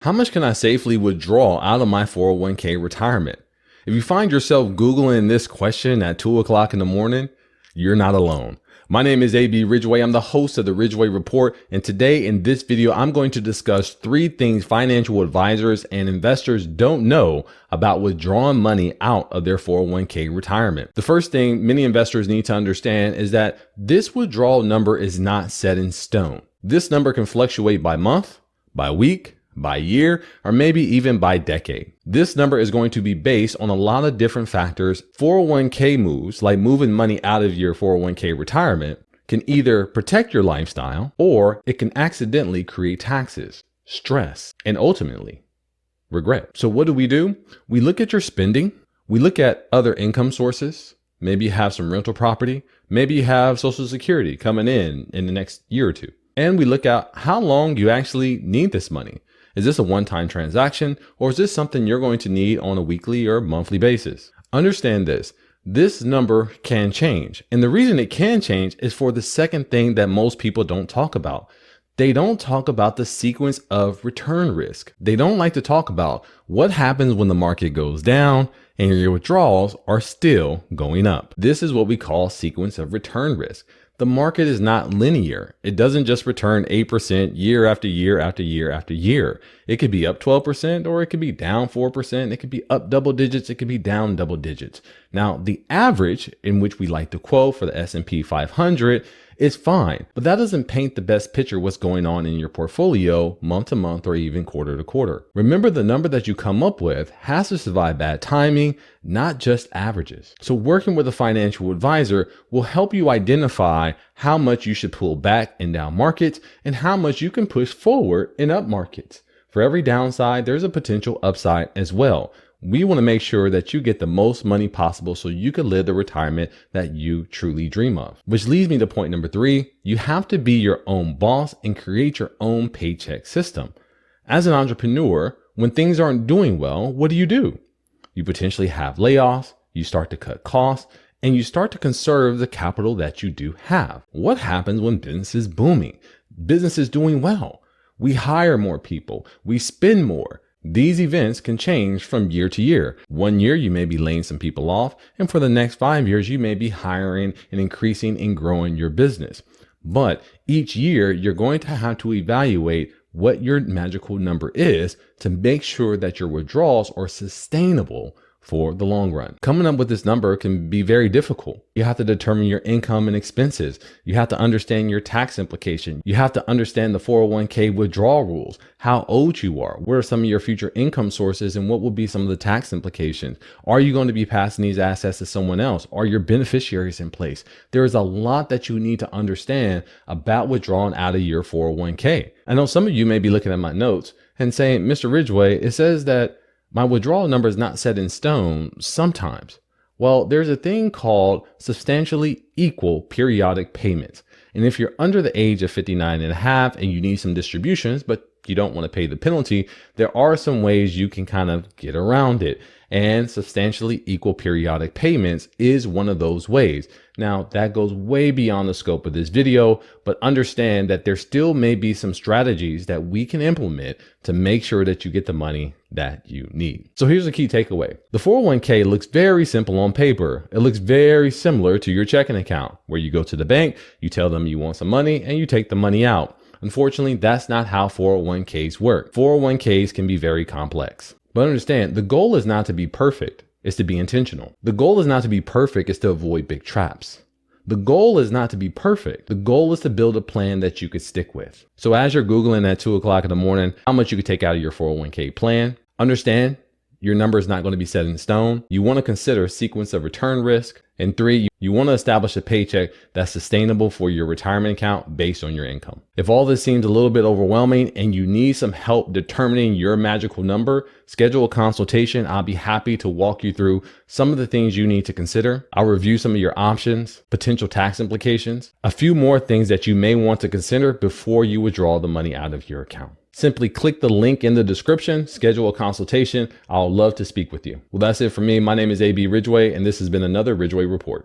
How much can I safely withdraw out of my 401k retirement? If you find yourself Googling this question at 2 o'clock in the morning, you're not alone. My name is AB Ridgeway. I'm the host of the Ridgeway Report. And today in this video, I'm going to discuss 3 things financial advisors and investors don't know about withdrawing money out of their 401k retirement. The first thing many investors need to understand is that this withdrawal number is not set in stone. This number can fluctuate by month, by week, by year, or maybe even by decade. This number is going to be based on a lot of different factors. 401k moves, like moving money out of your 401k retirement, can either protect your lifestyle or it can accidentally create taxes, stress, and ultimately regret. So what do? We look at your spending. We look at other income sources. Maybe you have some rental property. Maybe you have Social Security coming in the next year or two. And we look at how long you actually need this money. Is this a one-time transaction, or is this something you're going to need on a weekly or monthly basis? Understand this number can change. And the reason it can change is for the second thing that most people don't talk about. They don't talk about the sequence of return risk. They don't like to talk about what happens when the market goes down and your withdrawals are still going up. This is what we call sequence of return risk. The market is not linear. It doesn't just return 8% year after year after year after year. It could be up 12% or it could be down 4%. It could be up double digits. It could be down double digits. Now, the average, in which we like to quote for the S&P 500, is fine, but that doesn't paint the best picture of what's going on in your portfolio month to month or even quarter to quarter. Remember, the number that you come up with has to survive bad timing, not just averages. So working with a financial advisor will help you identify how much you should pull back in down markets and how much you can push forward in up markets. For every downside, there's a potential upside as well. We want to make sure that you get the most money possible so you can live the retirement that you truly dream of. Which leads me to point number 3. You have to be your own boss and create your own paycheck system. As an entrepreneur, when things aren't doing well, what do? You potentially have layoffs, you start to cut costs, and you start to conserve the capital that you do have. What happens when business is booming? Business is doing well. We hire more people. We spend more. These events can change from year to year. 1 year, you may be laying some people off, and for the next 5 years, you may be hiring and increasing and growing your business. But each year, you're going to have to evaluate what your magical number is to make sure that your withdrawals are sustainable for the long run. Coming up with this number can be very difficult. You have to determine your income and expenses. You have to understand your tax implication. You have to understand the 401k withdrawal rules, how old you are, what are some of your future income sources, and what will be some of the tax implications. Are you going to be passing these assets to someone else? Are your beneficiaries in place? There is a lot that you need to understand about withdrawing out of your 401k. I know some of you may be looking at my notes and saying, Mr. Ridgeway, it says that my withdrawal number is not set in stone sometimes. Well, there's a thing called substantially equal periodic payments. And if you're under the age of 59 and a half and you need some distributions, but you don't want to pay the penalty, there are some ways you can kind of get around it. And substantially equal periodic payments is one of those ways. Now, that goes way beyond the scope of this video, but understand that there still may be some strategies that we can implement to make sure that you get the money that you need. So here's a key takeaway. The 401k looks very simple on paper. It looks very similar to your checking account, where you go to the bank, you tell them you want some money, and you take the money out. Unfortunately, that's not how 401ks work. 401ks can be very complex. But understand, the goal is not to be perfect, it's to be intentional. The goal is not to be perfect, it's to avoid big traps. The goal is not to be perfect. The goal is to build a plan that you could stick with. So as you're Googling at 2 o'clock in the morning, how much you could take out of your 401k plan, understand your number is not going to be set in stone. You want to consider a sequence of return risk. And 3, you want to establish a paycheck that's sustainable for your retirement account based on your income. If all this seems a little bit overwhelming and you need some help determining your magical number, schedule a consultation. I'll be happy to walk you through some of the things you need to consider. I'll review some of your options, potential tax implications, a few more things that you may want to consider before you withdraw the money out of your account. Simply click the link in the description, schedule a consultation. I'll love to speak with you. Well, that's it for me. My name is AB Ridgeway, and this has been another Ridgeway Report.